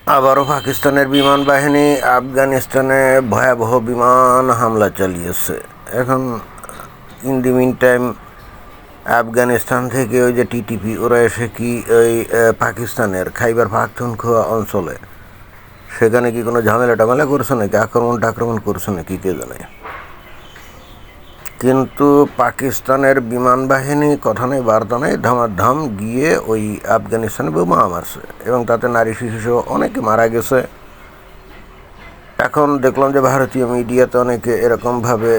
আবারও পাকিস্তানের বিমান বাহিনী আফগানিস্তানে ভয়াবহ বিমান হামলা চালিয়েছে। এখন in the meantime Afghanistan থেকে ওই যে টিটিপি ওরা এসে কি ওই পাকিস্তানের খাইবার পাখতুনখোয়া অঞ্চলে সেখানে কি কোনো ঝামেলা টামেলা করছে নাকি, আক্রমণ করছে নাকি কে জানে। কিন্তু পাকিস্তানের বিমান বাহিনী কথা নেই বার্তা নেই ধামাধাম গিয়ে ওই আফগানিস্তানে বোমা মারছে এবং তাতে নারী শিশুসহ অনেকে মারা গেছে। এখন দেখলাম যে ভারতীয় মিডিয়াতে অনেকে এরকমভাবে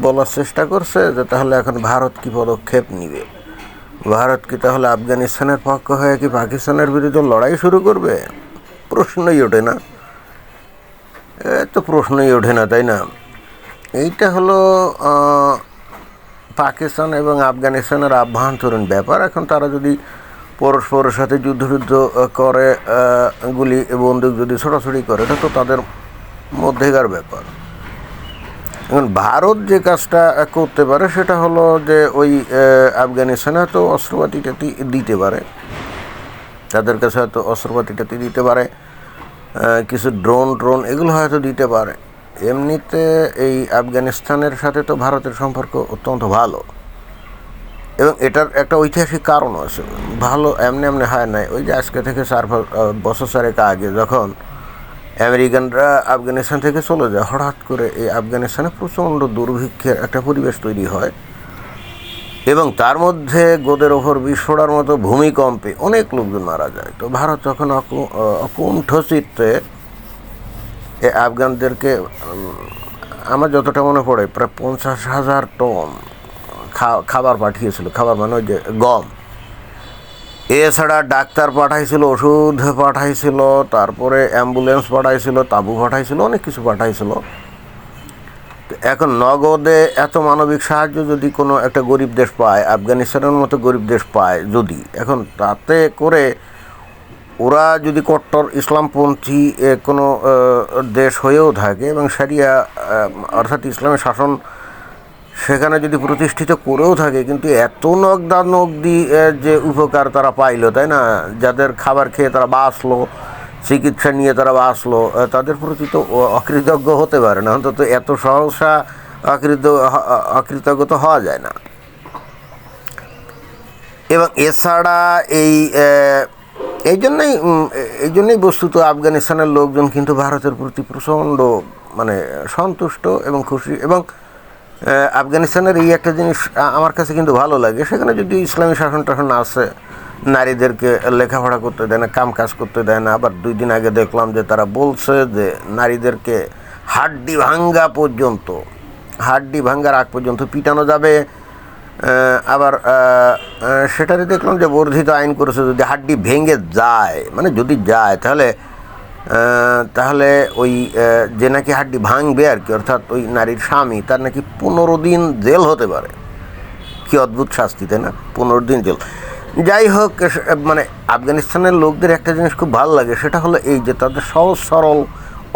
বলার চেষ্টা করছে যে তাহলে এখন ভারত কি পদক্ষেপ নিবে, ভারত কি তাহলে আফগানিস্তানের পক্ষ হয়ে কি পাকিস্তানের বিরুদ্ধে লড়াই শুরু করবে? প্রশ্নই ওঠে না, তো প্রশ্নই ওঠে না, তাই না? এইটা হলো পাকিস্তান এবং আফগানিস্তানের আভ্যন্তরীণ ব্যাপার। এখন তারা যদি পরস্পরের সাথে যুদ্ধ করে, গুলি বন্দুক যদি ছোটাছুটি করে, এটা তো তাদের মধ্যেকার ব্যাপার। এখন ভারত যে কাজটা করতে পারে সেটা হলো যে ওই আফগানিস্তানে হয়তো অস্ত্রপাতিটাতি দিতে পারে, তাদের কাছে হয়তো অস্ত্রপাতিটাতি দিতে পারে, কিছু ড্রোন এগুলো হয়তো দিতে পারে। এমনিতে এই আফগানিস্তানের সাথে তো ভারতের সম্পর্ক অত্যন্ত ভালো এবং এটার একটা ঐতিহাসিক কারণ আছে। ভালো এমনি হয় নাই। ওই যে আজকে থেকে 4 বছর আগে যখন আমেরিকানরা আফগানিস্তান থেকে চলে যায়, হঠাৎ করে এই আফগানিস্তানে প্রচণ্ড দুর্ভিক্ষের একটা পরিবেশ তৈরি হয় এবং তার মধ্যে গোদের ওপর বিস্ফোরণের মতো ভূমিকম্পে অনেক লোকজন মারা যায়। তো ভারত তখন অকুণ্ঠ চিত্তে এই আফগানদেরকে, আমার যতটা মনে পড়ে, প্রায় 50,000 টন খাবার পাঠিয়েছিল। খাবার মানে ওই যে গম, এছাড়া ডাক্তার পাঠাইছিল, ওষুধ পাঠাইছিল, তারপরে অ্যাম্বুলেন্স পাঠাইছিল, তাঁবু পাঠাইছিল, অনেক কিছু পাঠাইছিল। এখন নগদে এত মানবিক সাহায্য যদি কোনো একটা গরিব দেশ পায়, আফগানিস্তানের মতো গরিব দেশ পায় যদি, এখন তাতে করে ওরা যদি কট্টর ইসলামপন্থী কোনো দেশ হয়েও থাকে এবং শরিয়া অর্থাৎ ইসলামের শাসন সেখানে যদি প্রতিষ্ঠিত করেও থাকে, কিন্তু এত নগদি যে উপকার তারা পাইলো, তাই না? যাদের খাবার খেয়ে তারা বাঁচলো, চিকিৎসা নিয়ে তারা বাঁচলো, তাদের প্রতি তো অকৃতজ্ঞ হতে পারে না। অন্তত এত সহসা অকৃতজ্ঞ তো হওয়া যায় না। এবং এছাড়া এই জন্যই বস্তুত আফগানিস্তানের লোকজন কিন্তু ভারতের প্রতি প্রচণ্ড মানে সন্তুষ্ট এবং খুশি। এবং আফগানিস্তানের এই একটা জিনিস আমার কাছে কিন্তু ভালো লাগে, সেখানে যদি ইসলামী শাসন টাসন আছে, নারীদেরকে লেখাপড়া করতে দেয় না, কাম কাজ করতে দেয় না। আবার 2 দিন আগে দেখলাম যে তারা বলছে যে নারীদেরকে হাড্ডি ভাঙ্গার আগ পর্যন্ত পিটানো যাবে। আবার সেটারে দেখলাম যে বর্ধিত আইন করেছে, যদি হাড্ডি ভেঙে যায়, মানে যদি যায় তাহলে ওই যে নাকি হাড্ডি ভাঙবে আর কি, অর্থাৎ ওই নারীর স্বামী, তার নাকি 15 দিন জেল হতে পারে। কি অদ্ভুত শাস্তি, তাই না? 15 দিন জেল। যাই হোক, মানে আফগানিস্তানের লোকদের একটা জিনিস খুব ভালো লাগে, সেটা হলো এই যে তাদের সহজ সরল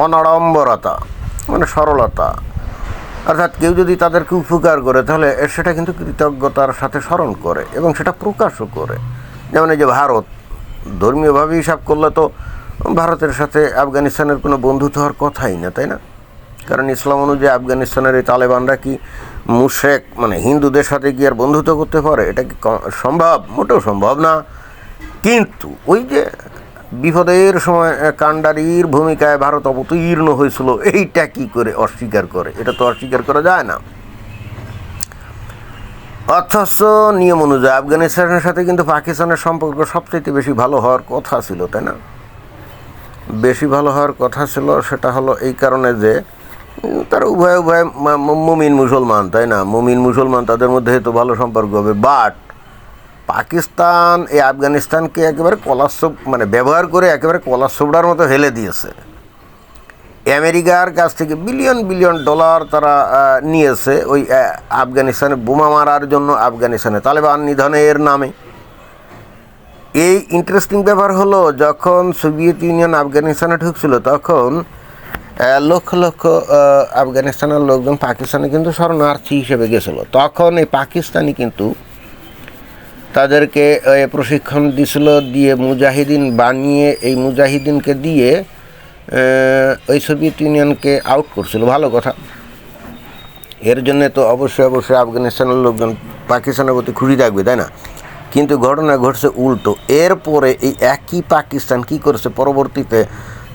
অনাড়ম্বরতা, মানে সরলতা। অর্থাৎ কেউ যদি তাদেরকে উপকার করে তাহলে সেটা কিন্তু কৃতজ্ঞতার সাথে স্মরণ করে এবং সেটা প্রকাশও করে। যেমন এই যে ভারত, ধর্মীয়ভাবে হিসাব করলে তো ভারতের সাথে আফগানিস্তানের কোনো বন্ধুত্ব হওয়ার কথাই না, তাই না? কারণ ইসলাম অনুযায়ী আফগানিস্তানের এই তালেবানরা কি মুশরিক, মানে হিন্দুদের সাথে কি আর বন্ধুত্ব করতে পারে? এটা কি সম্ভব? মোটেও সম্ভব না। কিন্তু ওই যে বিপদের সময় কাণ্ডারির ভূমিকায় ভারত অবতীর্ণ হয়েছিল, এইটা কি করে অস্বীকার করে? এটা তো অস্বীকার করা যায় না। অথচ নিয়ম অনুযায়ী আফগানিস্তানের সাথে কিন্তু পাকিস্তানের সম্পর্ক সবচেয়ে বেশি ভালো হওয়ার কথা ছিল, তাই না? বেশি ভালো হওয়ার কথা ছিল, সেটা হলো এই কারণে যে তারা উভয় মুমিন মুসলমান, তাই না? মুমিন মুসলমান, তাদের মধ্যে তো ভালো সম্পর্ক হবে। বাট পাকিস্তান এই আফগানিস্তানকে একেবারে মানে ব্যবহার করে একেবারে কলার মতো হেলে দিয়েছে। আমেরিকার কাছ থেকে বিলিয়ন ডলার তারা নিয়েছে ওই আফগানিস্তানে বোমা মারার জন্য, আফগানিস্তানে তালেবান নিধনের নামে। এই ইন্টারেস্টিং ব্যাপার হলো, যখন সোভিয়েত ইউনিয়ন আফগানিস্তানে ঢুকছিল তখন লক্ষ লক্ষ আফগানিস্তানের লোকজন পাকিস্তানে কিন্তু শরণার্থী হিসেবে গেছিলো। তখন এই পাকিস্তানি কিন্তু তাদেরকে প্রশিক্ষণ দিছিল, দিয়ে মুজাহিদিন বানিয়ে এই মুজাহিদিনকে দিয়ে ওই সোভিয়েত ইউনিয়নকে আউট করছিল। ভালো কথা। এর জন্যে তো অবশ্যই আফগানিস্তানের লোকজন পাকিস্তানের প্রতি খুশি থাকবে, তাই না? কিন্তু ঘটনা ঘটছে উল্টো। এরপরে এই একই পাকিস্তান কী করছে, পরবর্তীতে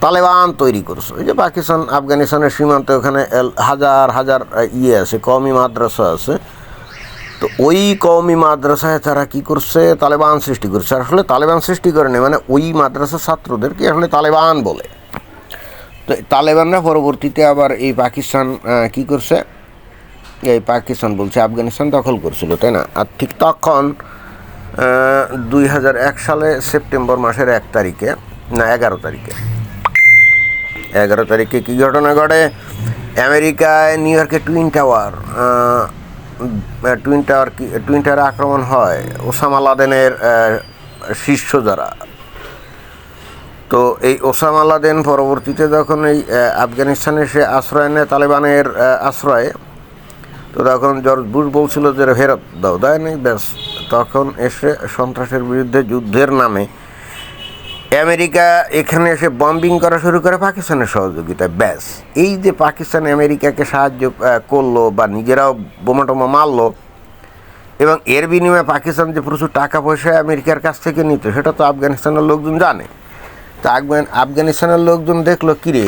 তালেবান তৈরি করছে। ওই যে পাকিস্তান আফগানিস্তানের সীমান্তে ওখানে হাজার হাজার আছে, কওমি মাদ্রাসা আছে। তো ওই কওমি মাদ্রাসায় তারা কি করছে, তালেবান সৃষ্টি করছে। আসলে তালেবান সৃষ্টি করেনি, মানে ওই মাদ্রাসার ছাত্রদেরকে আসলে তালেবান বলে। তো তালেবানরা পরবর্তীতে আবার এই পাকিস্তান কি করছে, এই পাকিস্তান বলছে আফগানিস্তান দখল করছিল, তাই না? আর ঠিক তখন 2001 সালে সেপ্টেম্বর মাসের 11 তারিখে কী ঘটনা ঘটে, আমেরিকায় নিউ ইয়র্কে টুইন টাওয়ার আক্রমণ হয়। ওসামা লাদেনের শিষ্য যারা, তো এই ওসামা লাদেন পরবর্তীতে যখন এই আফগানিস্তানে সে আশ্রয় নেয় তালেবানের আশ্রয়ে, তো তখন জর্জ বুশ বলছিল যে ফেরত দাও, দেয় নেই। ব্যাস তখন এসে সন্ত্রাসের বিরুদ্ধে যুদ্ধের নামে আমেরিকা এখানে এসে বম্বিং করা শুরু করে পাকিস্তানের সহযোগিতায়। ব্যাস এই যে পাকিস্তান আমেরিকাকে সাহায্য করলো বা নিজেরাও বোমা টোমা মারলো, এবং এর বিনিময়ে পাকিস্তান যে প্রচুর টাকা পয়সা আমেরিকার কাছ থেকে নিত, সেটা তো আফগানিস্তানের লোকজন জানে। তো আফগানিস্তানের লোকজন দেখলো, কিরে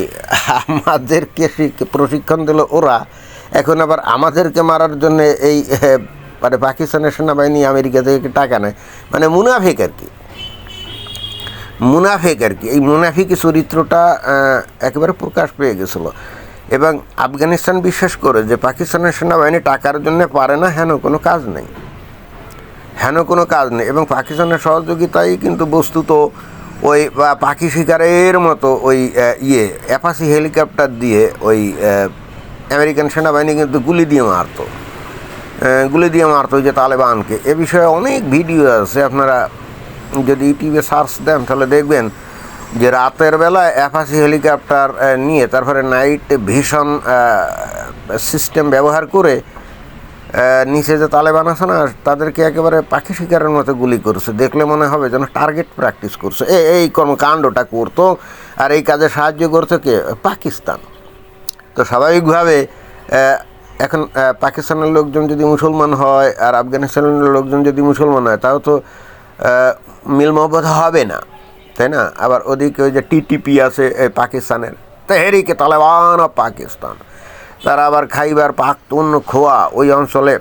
আমাদেরকে প্রশিক্ষণ দিল ওরা, এখন আবার আমাদেরকে মারার জন্য এই মানে পাকিস্তানের সেনাবাহিনী আমেরিকা থেকে টাকা নেয়। মানে মুনাফিক আর কি। এই মুনাফিক চরিত্রটা একেবারে প্রকাশ পেয়ে গেছিল। এবং আফগানিস্তান বিশ্বাস করে যে পাকিস্তানের সেনাবাহিনী টাকার জন্য পারে না, হেন কোনো কাজ নেই। এবং পাকিস্তানের সহযোগিতায় কিন্তু বস্তুত ওই পাখি শিকারের মতো ওই অ্যাপাচি হেলিকপ্টার দিয়ে ওই আমেরিকান সেনাবাহিনী কিন্তু গুলি দিয়ে মারতো ওই যে তালেবানকে। এ বিষয়ে অনেক ভিডিও আছে, আপনারা যদি ইউটিউবে সার্চ দেন তাহলে দেখবেন যে রাতের বেলায় অ্যাপাচি হেলিকপ্টার নিয়ে তারপরে নাইট ভিশন সিস্টেম ব্যবহার করে নিচে যে তালেবান আছে না, তাদেরকে একেবারে পাখি শিকারের মতো গুলি করছে। দেখলে মনে হবে যেন টার্গেট প্র্যাকটিস করছে। এই কর্মকাণ্ডটা করতো, আর এই কাজে সাহায্য করতো কে? পাকিস্তান। তো স্বাভাবিকভাবে এখন পাকিস্তানের লোকজন যদি মুসলমান হয় আর আফগানিস্তানের লোকজন যদি মুসলমান হয়, তাও তো মিল মহব্বত হবে না, তাই না? আবার ওদিকে ওই যে টিটিপি আছে পাকিস্তানের, তেহরিকে তালেবান অফ পাকিস্তান, তারা আবার খাইবার পাখতুনখোয়া ওই অঞ্চলে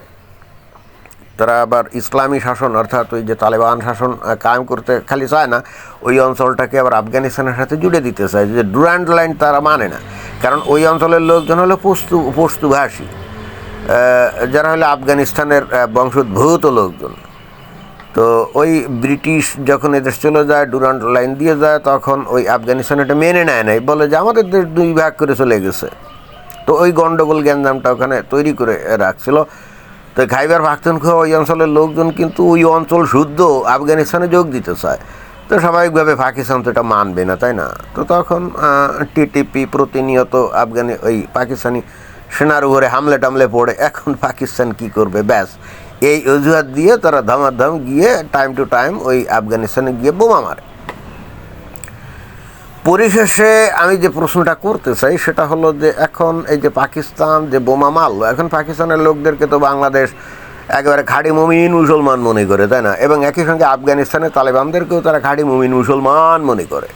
তারা আবার ইসলামী শাসন, অর্থাৎ ওই যে তালেবান শাসন কায়েম করতে খালি চায় না, ওই অঞ্চলটাকে আবার আফগানিস্তানের সাথে জুড়ে দিতে চায়। যে ডুরান্ড লাইন তারা মানে না, কারণ ওই অঞ্চলের লোকজন হলো পশতুভাষী, যারা হলো আফগানিস্তানের বংশোদ্ভূত লোকজন। তো ওই ব্রিটিশ যখন এদেশ চলে যায়, ডুরান্ড লাইন দিয়ে যায়, তখন ওই আফগানিস্তান এটা মেনে নেয় নাই, বলে যে আমাদের দেশ 2 ভাগ করে চলে গেছে। তো ওই গণ্ডগোল গ্যাঞ্জামটা ওখানে তৈরি করে রাখছিল। তো খাইবার পাখতুনখোয়া ওই অঞ্চলের লোকজন কিন্তু ওই অঞ্চল শুদ্ধ আফগানিস্তানে যোগ দিতে চায়। তো স্বাভাবিকভাবে পাকিস্তান তো এটা মানবে না, তাই না? তো তখন টিটিপি প্রতিনিয়ত ওই পাকিস্তানি সেনার উপরে হামলে টামলে পড়ে। এখন পাকিস্তান কি করবে? ব্যাস এই অজুহাত দিয়ে তারা ধামাধাম গিয়ে টাইম টু টাইম ওই আফগানিস্তানে গিয়ে বোমা মারে। পরিশেষে আমি যে প্রশ্নটা করতে চাই সেটা হলো যে এখন এই যে পাকিস্তান যে বোমা মারলো, এখন পাকিস্তানের লোকদেরকে তো বাংলাদেশ একেবারে খাঁটি মুমিন মুসলমান মনে করে, তাই না? এবং একই সঙ্গে আফগানিস্তানের তালেবানদেরকেও তারা খাঁটি মুমিন মুসলমান মনে করে।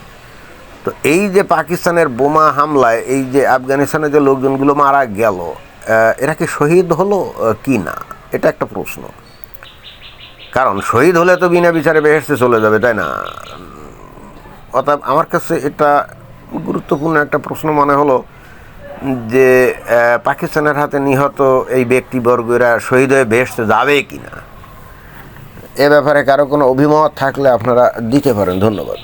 তো এই যে পাকিস্তানের বোমা হামলায় এই যে আফগানিস্তানের যে লোকজনগুলো মারা গেল, এরা কি শহীদ হলো কি না, এটা একটা প্রশ্ন। কারণ শহীদ হলে তো বিনা বিচারে বেহেশতে চলে যাবে, তাই না? অর্থাৎ আমার কাছে এটা গুরুত্বপূর্ণ একটা প্রশ্ন মনে হলো যে পাকিস্তানের হাতে নিহত এই ব্যক্তিবর্গরা শহীদ হয়ে বেহেশতে যাবে কি না। এ ব্যাপারে কারো কোনো অভিমত থাকলে আপনারা দিতে পারেন। ধন্যবাদ।